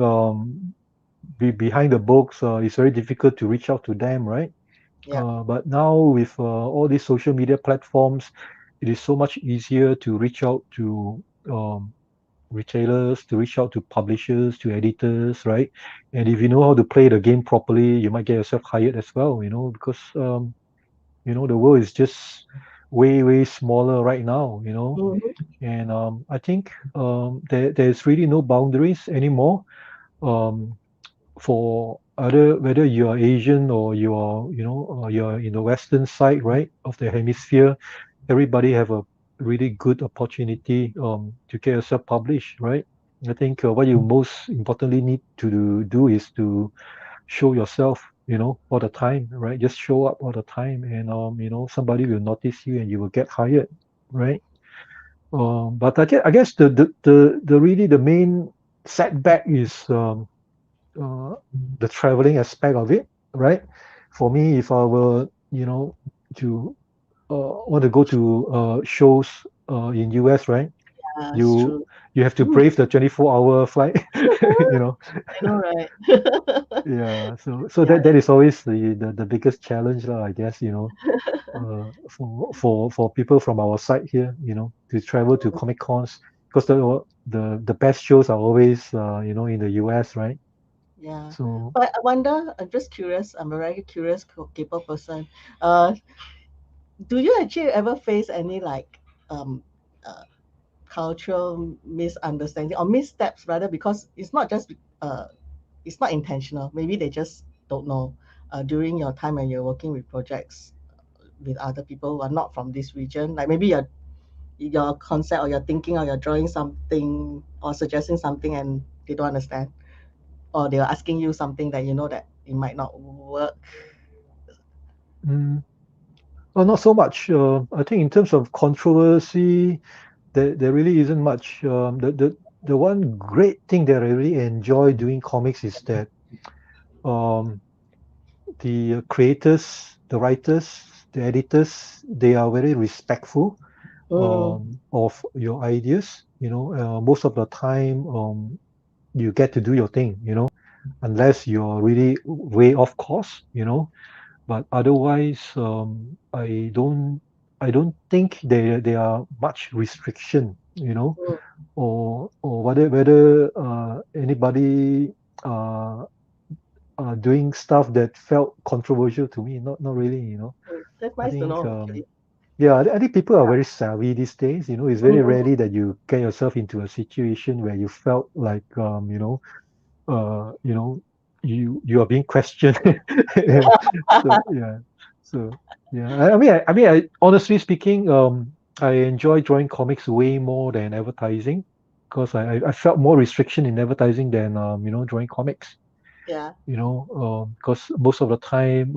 the books, it's very difficult to reach out to them, right? Yeah. But now with all these social media platforms, it is so much easier to reach out to retailers, to reach out to publishers, to editors, right? And if you know how to play the game properly, you might get yourself hired as well, because the world is just way, way smaller right now. Mhm. And I think there's really no boundaries anymore, um, for other whether you are Asian or you're in the Western side, right, of the hemisphere. Everybody have a really good opportunity to get yourself published, right? I think what you most importantly need to do is to show yourself, all the time, right? Just show up all the time, and somebody will notice you and you will get hired, right? But I guess the really the main setback is uh, the traveling aspect of it, right? For me, if I were, to want to go to shows in US, right? Yeah, it's You true. you have to brave the 24-hour flight, you know. I know, right? Yeah, so Yeah, that is always the biggest challenge, lah, I guess, for people from our side here, to travel to Comic Cons, because the best shows are always in the US, right? yeah. So But I wonder, I'm just curious, I'm a very curious people person. Uh, do you actually ever face any like um uh, cultural misunderstanding or missteps rather, because uh it's not intentional. Maybe they just don't know during your time when you're working with projects with other people who are not from this region. Like maybe your concept or your thinking or you're drawing something or suggesting something and they don't understand, or they're asking you something that you know that it might not work. mm, well, not so much. I think in terms of controversy, there really isn't much. The one great thing that I really enjoy doing comics is that um, the creators, the writers, the editors, they are very respectful Mm, of your ideas. Most of the time, you get to do your thing, unless you're really way off course, But otherwise, I don't think there are much restriction, mm, or whether anybody uh, doing stuff that felt controversial to me. Not really, mm. That's I nice to think know, actually. yeah, I think people are very savvy these days. It's Mm, very mm, rarely that you get yourself into a situation where you felt like uh, you know, you are being questioned. Yeah. yeah. So yeah. So yeah. I mean, honestly speaking, I enjoy drawing comics way more than advertising, because I felt more restriction in advertising than drawing comics. Yeah. Because most of the time,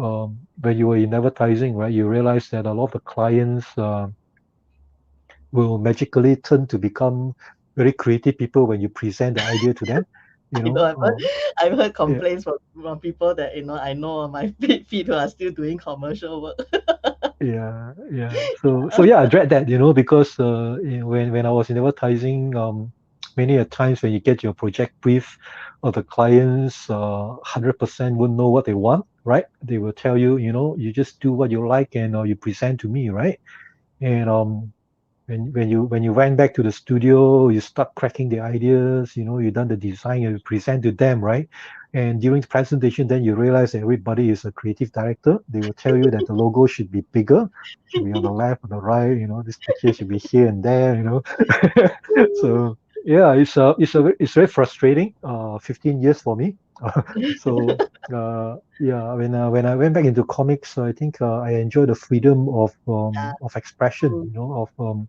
when you were in advertising, right, you realize that a lot of the clients will magically turn to become very creative people when you present the idea to them. You I know. know, I've heard yeah, complaints from people that I know on my feed who are still doing commercial work. yeah. So yeah, I dread that, because when I was in advertising, many a times when you get your project brief, or the clients 100% wouldn't know what they want, right? They will tell you, you just do what you like, and you present to me, right? And when you went back to the studio, you start cracking the ideas, you done the design, you present to them, right? And during the presentation, then you realize that everybody is a creative director. They will tell you that the logo should be bigger, should be on the left or the right, this picture should be here and there. So yeah, it's very frustrating. 15 years for me. So yeah, when I went back into comics, I think I enjoy the freedom Yeah. of expression, Mm, of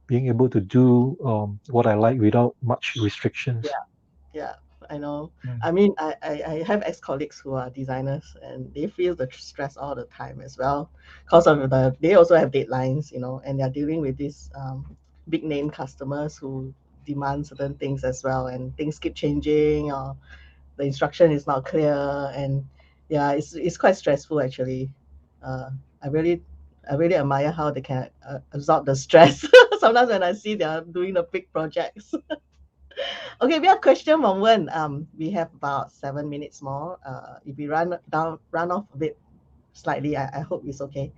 being able to do what I like without much restrictions. yeah. Yeah, I know. Mm. I mean, I have ex-colleagues who are designers and they feel the stress all the time as well because of they also have deadlines, and they're dealing with these big name customers who demand certain things as well, and things keep changing or the instruction is not clear, and yeah, it's quite stressful actually. Uh, I really I really admire how they can absorb the stress. Sometimes when I see they are doing the big projects. Okay, we have question from Wen. We have about 7 minutes more. If we run off a bit slightly, I hope it's okay.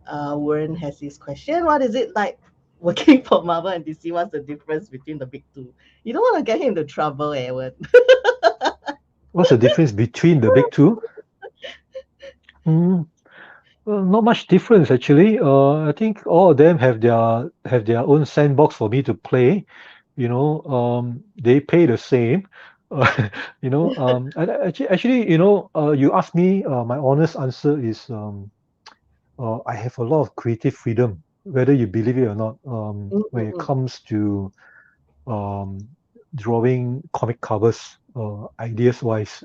Wen has this question. What is it like working for Marvel and DC? What's the difference between the big two? You don't want to get him into trouble, Wen. What's the difference between the big two? Mm, not much difference actually. I think all of them have their own sandbox for me to play. They pay the same. Uh, actually, you asked me. My honest answer is I have a lot of creative freedom, whether you believe it or not. When it Mm-mm-mm. comes to um, drawing comic covers, ideas wise,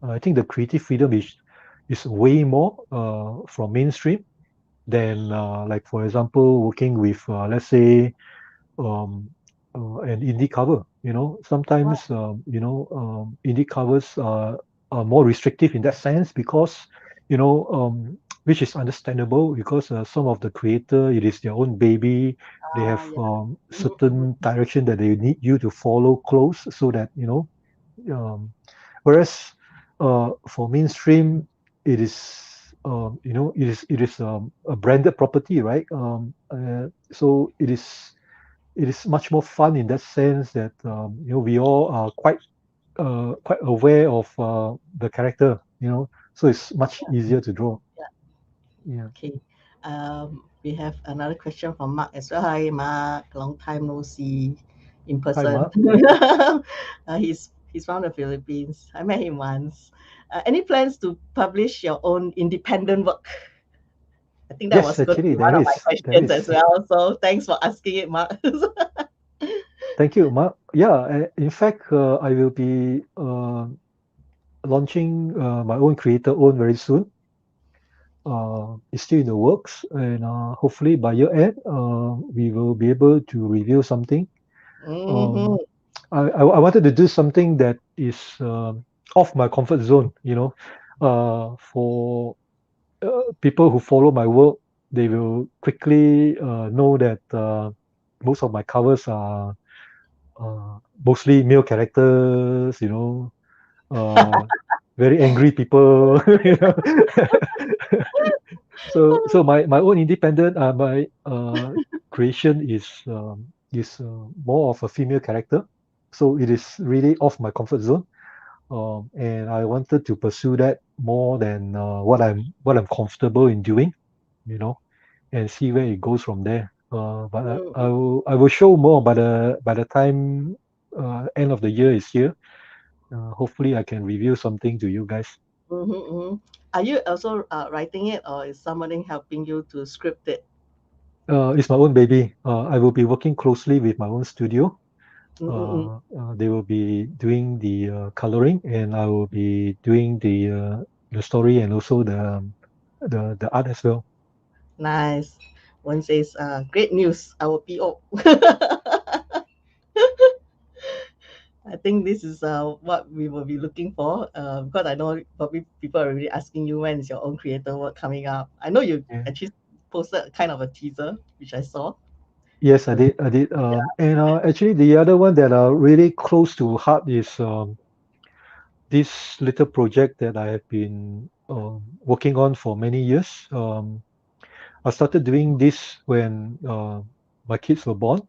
I think the creative freedom is way more from mainstream than like, for example, working with let's say um, an indie cover. Sometimes indie covers are more restrictive in that sense, because which is understandable because some of the creator, it is their own baby. They have Yeah. certain direction that they need you to follow close so that, um, whereas for mainstream, it is, a branded property, right? So it is much more fun in that sense that we all are quite aware of the character, so it's much easier to draw. Yeah. Yeah. Okay. We have another question from Mark as well. Hi, Mark. Long time no see in Hi, person. Mark. He's from the Philippines. I met him once. Any plans to publish your own independent work? I think that Yes, was going to actually, be one there of my is. There questions is. as well. So thanks for asking it, Mark. Thank you, Mark. Yeah, in fact, I will be launching my own creator own very soon. It's still in the works, and hopefully by year end, we will be able to reveal something. Hmm. Um, I wanted to do something that is off my comfort zone. For people who follow my work, they will quickly know that most of my covers are mostly male characters, uh, very angry people. So my own independent my creation is more of a female character, so it is really off my comfort zone. And I wanted to pursue that more than what I'm comfortable in doing, you know, and see where it goes from there. But I will show more by the time end of the year is here. Hopefully, I can reveal something to you guys. Mm-hmm. Are you also writing it, or is somebody helping you to script it? It's my own baby. I will be working closely with my own studio. Mm-mm. They will be doing the coloring, and I will be doing the story and also the art as well. Nice. One says, great news, our PO. I think this is what we will be looking for, because I know probably people are already asking you when is your own creator work coming up. I know you Yeah. actually posted kind of a teaser, which I saw. Yes, I So, did. I did. And actually, the other one that are really close to heart is this little project that I have been working on for many years. I started doing this when my kids were born.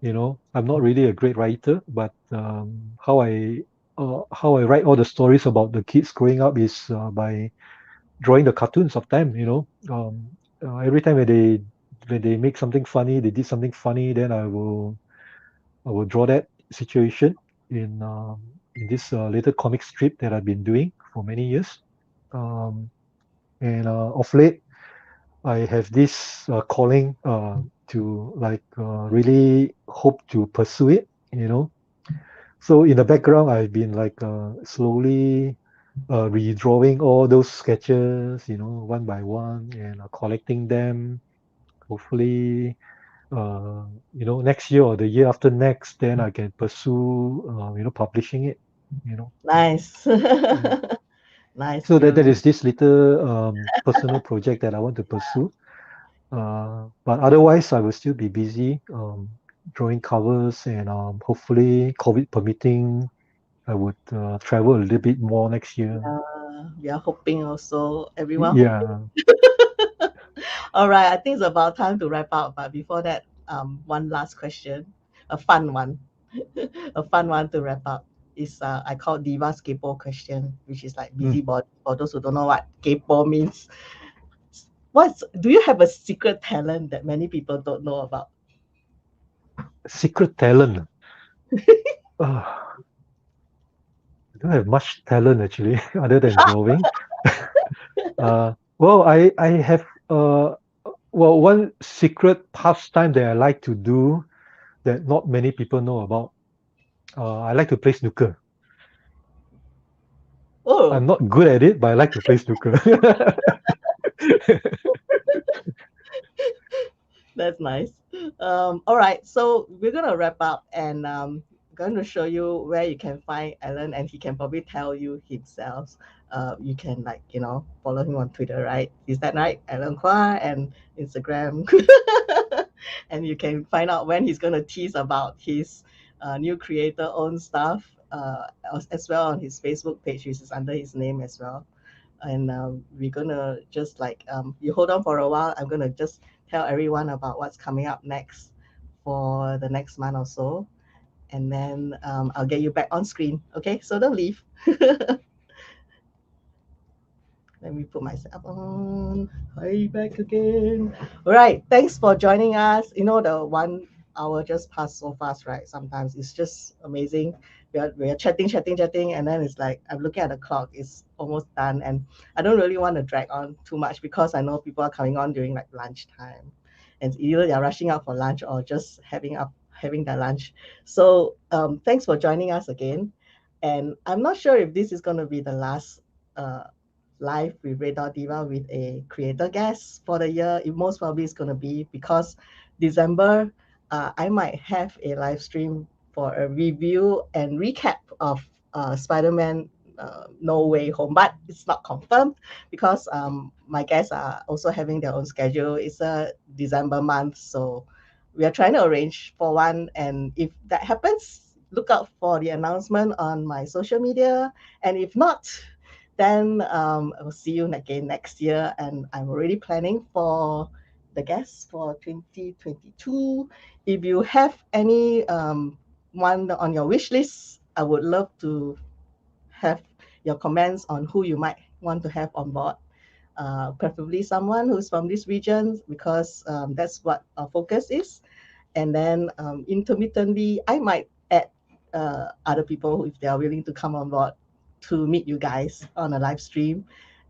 I'm not really a great writer, but how I write all the stories about the kids growing up is by drawing the cartoons of them. Every time when they make something funny, they did something funny, then I will draw that situation in this little comic strip that I've been doing for many years. Um, and of late, I have this calling to really hope to pursue it. So in the background, I've been slowly redrawing all those sketches, one by one, and collecting them. Hopefully, next year or the year after next, then I can pursue, publishing it. You know, nice. yeah. Nice. So that You, is this little personal project that I want to pursue. But otherwise, I will still be busy drawing covers, and hopefully, COVID permitting, I would travel a little bit more next year. we are hoping also, everyone hoping. Yeah, All right, I think it's about time to wrap up. But before that, one last question, a fun one, a fun one to wrap up is I call Diva's Kepo question, which is like mm. busybody. For those who don't know what Kepo means, do you have a secret talent that many people don't know about? Secret talent. I don't have much talent actually, other than drawing. Well, I have one secret pastime that I like to do that not many people know about. I like to play snooker. Oh, I'm not good at it, but I like to play snooker. that's nice. All right, so we're gonna wrap up, and going to show you where you can find Alan, and he can probably tell you himself. you can like follow him on Twitter, right? Is that right? ALAN QUAH, and Instagram. And you can find out when he's going to tease about his new creator owned stuff, as well on his Facebook page, which is under his name as well. And we're gonna just like you hold on for a while. I'm gonna just tell everyone about what's coming up next for the next month or so, and then I'll get you back on screen. Okay, so don't leave. Let me put myself on. Hi, back again. All right, thanks for joining us. The 1 hour just passed so fast, right? Sometimes it's just amazing. We are chatting, chatting, chatting, and then it's like I'm looking at the clock. It's almost done, and I don't really want to drag on too much because I know people are coming on during like lunchtime, and either they're rushing out for lunch or just having their lunch. So thanks for joining us again. And I'm not sure if this is going to be the last uh, live with Red Dot Diva with a creator guest for the year. It most probably is going to be because December, I might have a live stream for a review and recap of Spider-Man No Way Home, but it's not confirmed because my guests are also having their own schedule. It's a December month, so we are trying to arrange for one. And if that happens, look out for the announcement on my social media. And if not, then I will see you again next year. And I'm already planning for the guests for 2022. If you have any one on your wish list, I would love to have your comments on who you might want to have on board. Preferably someone who's from this region because that's what our focus is. And then intermittently, I might add other people if they are willing to come on board to meet you guys on a live stream.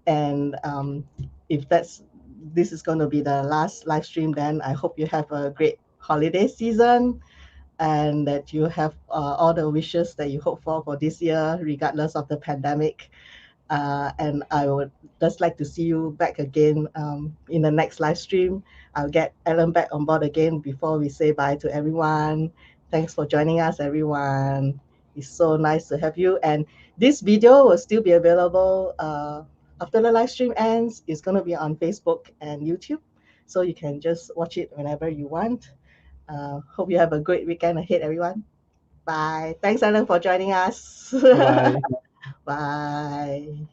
And if this is going to be the last live stream, then I hope you have a great holiday season and that you have all the wishes that you hope for this year, regardless of the pandemic. And I would just like to see you back again in the next live stream. I'll get Alan back on board again before we say bye to everyone. Thanks for joining us, everyone. It's so nice to have you. And this video will still be available after the live stream ends. It's going to be on Facebook and YouTube. So you can just watch it whenever you want. Hope you have a great weekend ahead, everyone. Bye. Thanks, Alan, for joining us. Bye bye. Bye.